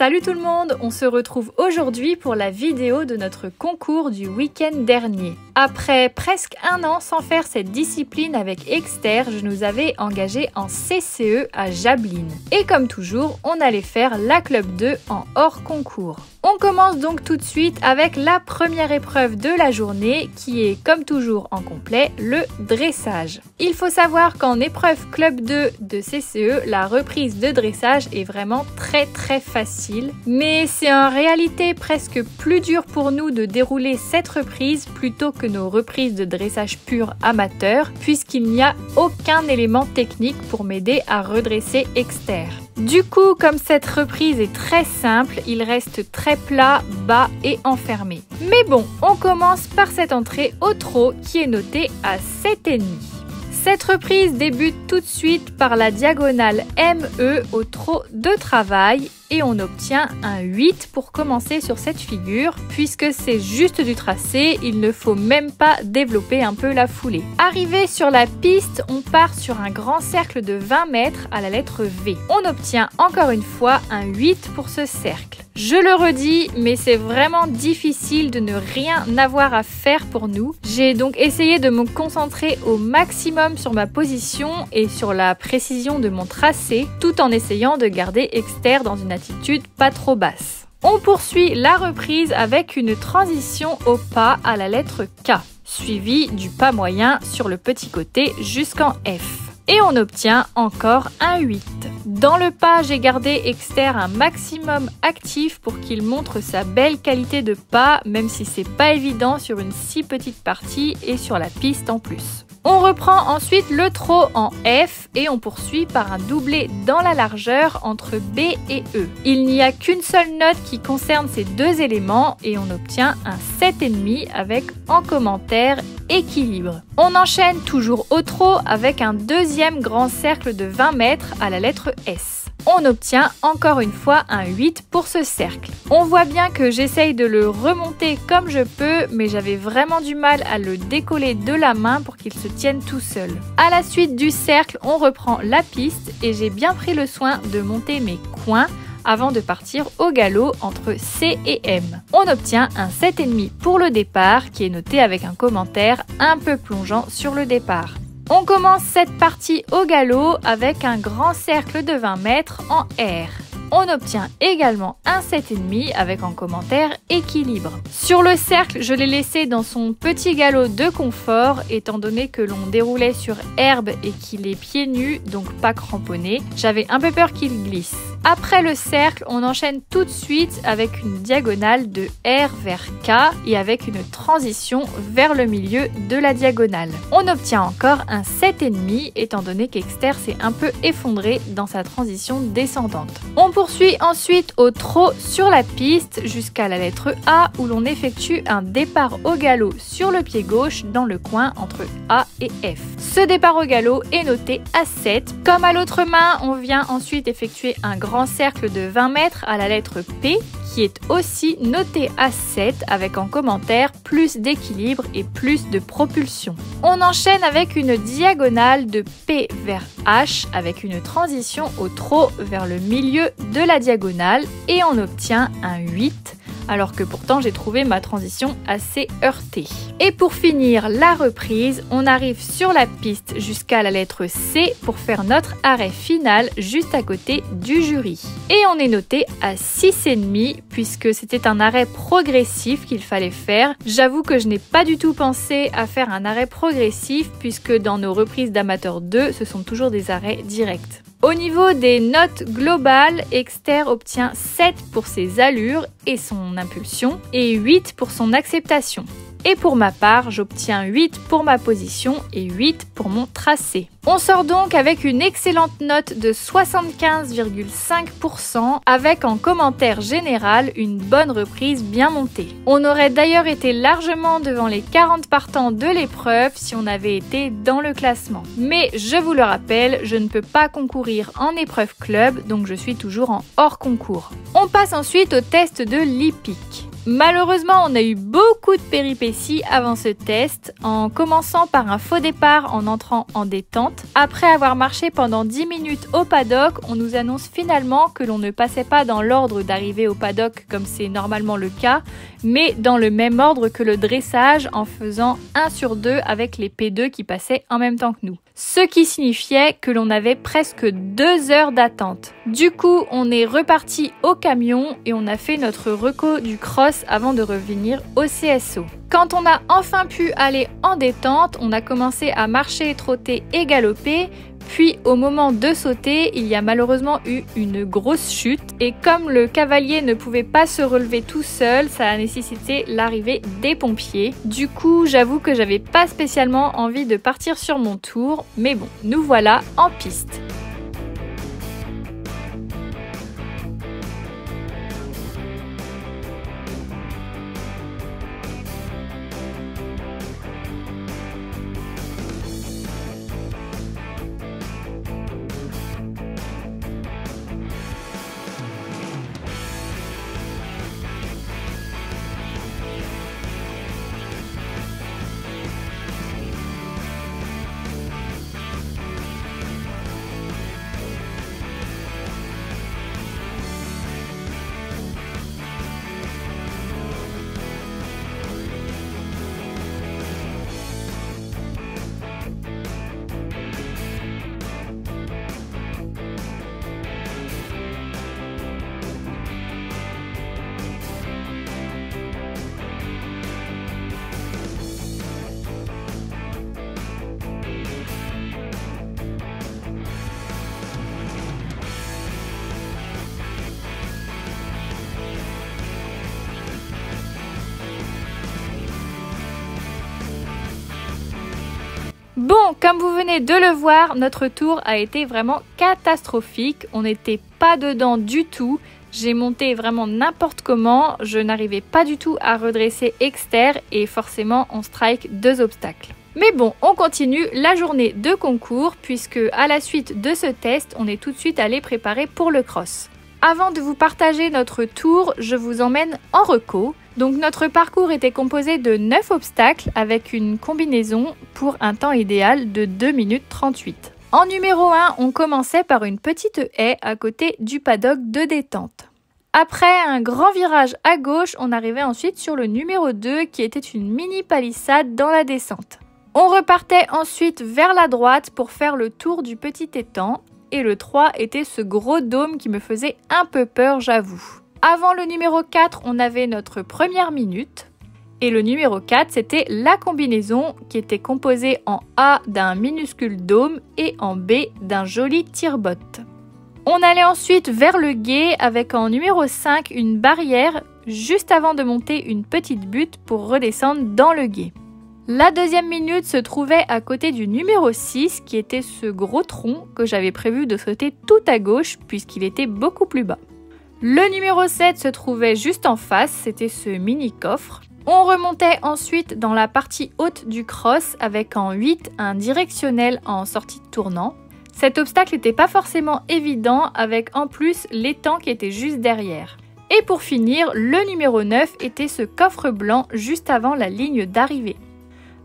Salut tout le monde, on se retrouve aujourd'hui pour la vidéo de notre concours du week-end dernier. Après presque un an sans faire cette discipline avec Exter, je nous avais engagés en CCE à Jablines. Et comme toujours, on allait faire la Club 2 en hors concours. On commence donc tout de suite avec la première épreuve de la journée qui est comme toujours en complet, le dressage. Il faut savoir qu'en épreuve Club 2 de CCE, la reprise de dressage est vraiment très facile. Mais c'est en réalité presque plus dur pour nous de dérouler cette reprise plutôt que nos reprises de dressage pur amateur puisqu'il n'y a aucun élément technique pour m'aider à redresser Exter. Du coup, comme cette reprise est très simple, il reste très plat, bas et enfermé. Mais bon, on commence par cette entrée au trot qui est notée à 7,5. Cette reprise débute tout de suite par la diagonale ME au trot de travail et on obtient un 8 pour commencer sur cette figure puisque c'est juste du tracé, il ne faut même pas développer un peu la foulée. Arrivé sur la piste, on part sur un grand cercle de 20 mètres à la lettre V. On obtient encore une fois un 8 pour ce cercle. Je le redis, mais c'est vraiment difficile de ne rien avoir à faire pour nous. J'ai donc essayé de me concentrer au maximum sur ma position et sur la précision de mon tracé, tout en essayant de garder Exter dans une attitude pas trop basse. On poursuit la reprise avec une transition au pas à la lettre K, suivie du pas moyen sur le petit côté jusqu'en F. Et on obtient encore un 8. Dans le pas, j'ai gardé Exter un maximum actif pour qu'il montre sa belle qualité de pas, même si c'est pas évident sur une si petite partie et sur la piste en plus. On reprend ensuite le trot en F et on poursuit par un doublé dans la largeur entre B et E. Il n'y a qu'une seule note qui concerne ces deux éléments et on obtient un 7,5 avec en commentaire équilibre. On enchaîne toujours au trot avec un deuxième grand cercle de 20 mètres à la lettre S. On obtient encore une fois un 8 pour ce cercle. On voit bien que j'essaye de le remonter comme je peux, mais j'avais vraiment du mal à le décoller de la main pour qu'il se tienne tout seul. À la suite du cercle, on reprend la piste et j'ai bien pris le soin de monter mes coins avant de partir au galop entre C et M. On obtient un 7,5 pour le départ qui est noté avec un commentaire un peu plongeant sur le départ. On commence cette partie au galop avec un grand cercle de 20 mètres en R. On obtient également un 7,5 avec en commentaire équilibre. Sur le cercle, je l'ai laissé dans son petit galop de confort étant donné que l'on déroulait sur herbe et qu'il est pieds nus, donc pas cramponné. J'avais un peu peur qu'il glisse. Après le cercle, on enchaîne tout de suite avec une diagonale de R vers K et avec une transition vers le milieu de la diagonale. On obtient encore un 7,5 étant donné qu'Exter s'est un peu effondré dans sa transition descendante. On poursuit ensuite au trot sur la piste jusqu'à la lettre A où l'on effectue un départ au galop sur le pied gauche dans le coin entre A et F. Ce départ au galop est noté à 7. Comme à l'autre main, on vient ensuite effectuer un grand cercle de 20 mètres à la lettre P qui est aussi noté à 7 avec en commentaire plus d'équilibre et plus de propulsion. On enchaîne avec une diagonale de P vers H avec une transition au trot vers le milieu de la diagonale et on obtient un 8 alors que pourtant j'ai trouvé ma transition assez heurtée. Et pour finir la reprise, on arrive sur la piste jusqu'à la lettre C pour faire notre arrêt final juste à côté du jury. Et on est noté à 6,5 puisque c'était un arrêt progressif qu'il fallait faire. J'avoue que je n'ai pas du tout pensé à faire un arrêt progressif puisque dans nos reprises d'amateur 2, ce sont toujours des arrêts directs. Au niveau des notes globales, Exter obtient 7 pour ses allures et son impulsion et 8 pour son acceptation. Et pour ma part, j'obtiens 8 pour ma position et 8 pour mon tracé. On sort donc avec une excellente note de 75,5% avec en commentaire général une bonne reprise bien montée. On aurait d'ailleurs été largement devant les 40 partants de l'épreuve si on avait été dans le classement. Mais je vous le rappelle, je ne peux pas concourir en épreuve club, donc je suis toujours en hors concours. On passe ensuite au test de l'hippique. Malheureusement, on a eu beaucoup de péripéties avant ce test, en commençant par un faux départ en entrant en détente. Après avoir marché pendant 10 minutes au paddock, on nous annonce finalement que l'on ne passait pas dans l'ordre d'arrivée au paddock comme c'est normalement le cas, mais dans le même ordre que le dressage en faisant 1 sur 2 avec les P2 qui passaient en même temps que nous. Ce qui signifiait que l'on avait presque 2 heures d'attente. Du coup, on est reparti au camion et on a fait notre reco du cross avant de revenir au CSO. Quand on a enfin pu aller en détente, on a commencé à marcher, trotter et galoper. Puis au moment de sauter, il y a malheureusement eu une grosse chute et comme le cavalier ne pouvait pas se relever tout seul, ça a nécessité l'arrivée des pompiers. Du coup, j'avoue que j'avais pas spécialement envie de partir sur mon tour, mais bon, nous voilà en piste. Bon, comme vous venez de le voir, notre tour a été vraiment catastrophique. On n'était pas dedans du tout. J'ai monté vraiment n'importe comment. Je n'arrivais pas du tout à redresser Exter et forcément on strike 2 obstacles. Mais bon, on continue la journée de concours puisque à la suite de ce test, on est tout de suite allé préparer pour le cross. Avant de vous partager notre tour, je vous emmène en reco. Donc notre parcours était composé de 9 obstacles avec une combinaison pour un temps idéal de 2 minutes 38. En numéro 1, on commençait par une petite haie à côté du paddock de détente. Après un grand virage à gauche, on arrivait ensuite sur le numéro 2 qui était une mini palissade dans la descente. On repartait ensuite vers la droite pour faire le tour du petit étang et le 3 était ce gros dôme qui me faisait un peu peur, j'avoue. Avant le numéro 4, on avait notre première minute. Et le numéro 4, c'était la combinaison qui était composée en A d'un minuscule dôme et en B d'un joli tire-bot. On allait ensuite vers le gué avec en numéro 5 une barrière juste avant de monter une petite butte pour redescendre dans le gué. La deuxième minute se trouvait à côté du numéro 6 qui était ce gros tronc que j'avais prévu de sauter tout à gauche puisqu'il était beaucoup plus bas. Le numéro 7 se trouvait juste en face, c'était ce mini coffre. On remontait ensuite dans la partie haute du cross avec en 8 un directionnel en sortie de tournant. Cet obstacle n'était pas forcément évident avec en plus l'étang qui était juste derrière. Et pour finir, le numéro 9 était ce coffre blanc juste avant la ligne d'arrivée.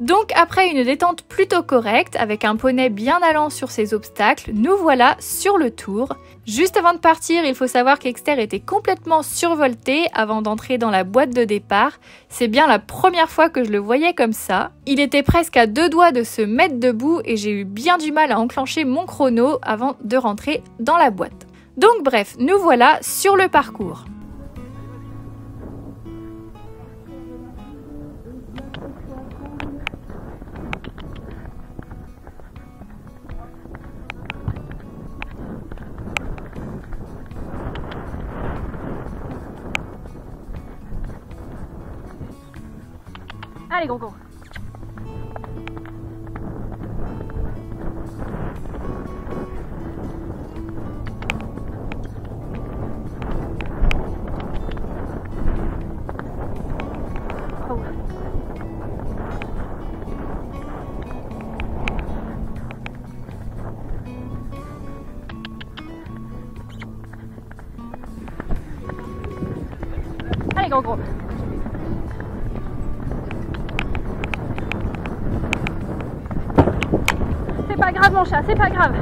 Donc après une détente plutôt correcte, avec un poney bien allant sur ces obstacles, nous voilà sur le tour. Juste avant de partir, il faut savoir qu'Exter était complètement survolté avant d'entrer dans la boîte de départ. C'est bien la première fois que je le voyais comme ça. Il était presque à 2 doigts de se mettre debout et j'ai eu bien du mal à enclencher mon chrono avant de rentrer dans la boîte. Donc bref, nous voilà sur le parcours. Allez, Gongo. Oh. Allez, Gongo. pas grave mon chat, c'est pas grave.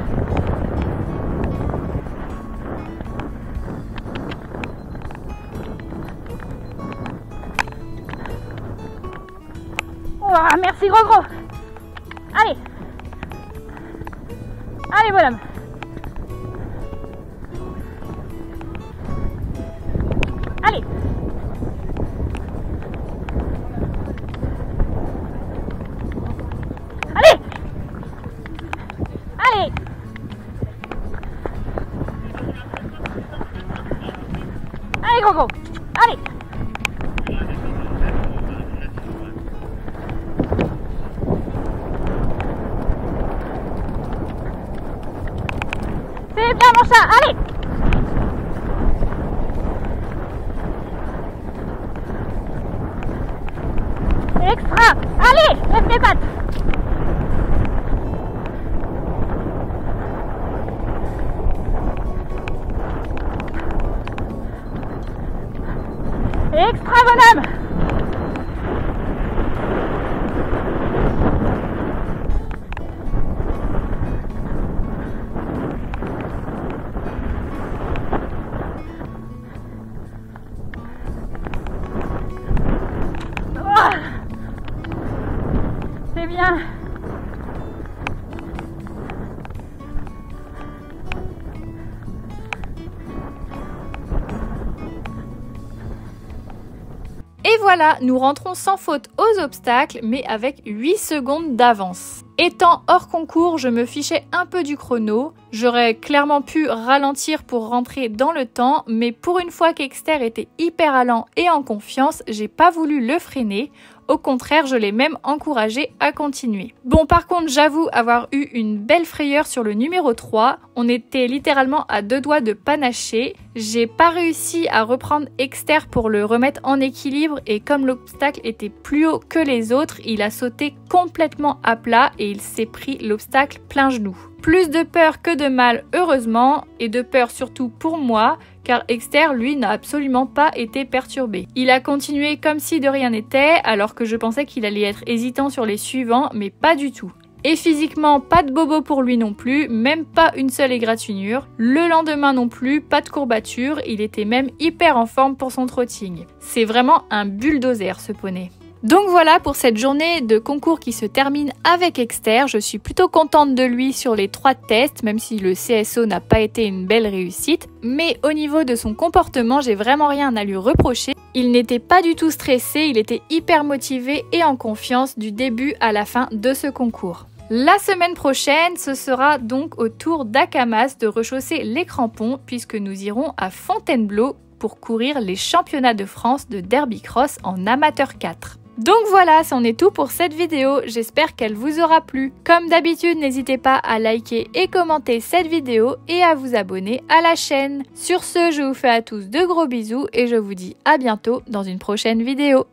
Oh, merci gros gros. Allez. Allez bonhomme. Allez. Allez. Allez. Allez gros gros. Allez. C'est bien mon chat, allez. Extra. Allez, lève mes pattes. Extra bonhomme. Oh, c'est bien. Et voilà, nous rentrons sans faute aux obstacles, mais avec 8 secondes d'avance. Étant hors concours, je me fichais un peu du chrono. J'aurais clairement pu ralentir pour rentrer dans le temps, mais pour une fois qu'Exter était hyper allant et en confiance, j'ai pas voulu le freiner. Au contraire, je l'ai même encouragé à continuer. Bon, par contre, j'avoue avoir eu une belle frayeur sur le numéro 3. On était littéralement à 2 doigts de panacher. J'ai pas réussi à reprendre Exter pour le remettre en équilibre et comme l'obstacle était plus haut que les autres, il a sauté complètement à plat et il s'est pris l'obstacle plein genou. Plus de peur que de mal, heureusement, et de peur surtout pour moi, car Exter, lui, n'a absolument pas été perturbé. Il a continué comme si de rien n'était, alors que je pensais qu'il allait être hésitant sur les suivants, mais pas du tout. Et physiquement, pas de bobo pour lui non plus, même pas une seule égratignure. Le lendemain non plus, pas de courbature, il était même hyper en forme pour son trotting. C'est vraiment un bulldozer ce poney. Donc voilà pour cette journée de concours qui se termine avec Exter. Je suis plutôt contente de lui sur les 3 tests, même si le CSO n'a pas été une belle réussite. Mais au niveau de son comportement, j'ai vraiment rien à lui reprocher. Il n'était pas du tout stressé, il était hyper motivé et en confiance du début à la fin de ce concours. La semaine prochaine, ce sera donc au tour d'Akamas de rechausser les crampons puisque nous irons à Fontainebleau pour courir les championnats de France de Derby Cross en amateur 4. Donc voilà, c'en est tout pour cette vidéo, j'espère qu'elle vous aura plu. Comme d'habitude, n'hésitez pas à liker et commenter cette vidéo et à vous abonner à la chaîne. Sur ce, je vous fais à tous de gros bisous et je vous dis à bientôt dans une prochaine vidéo.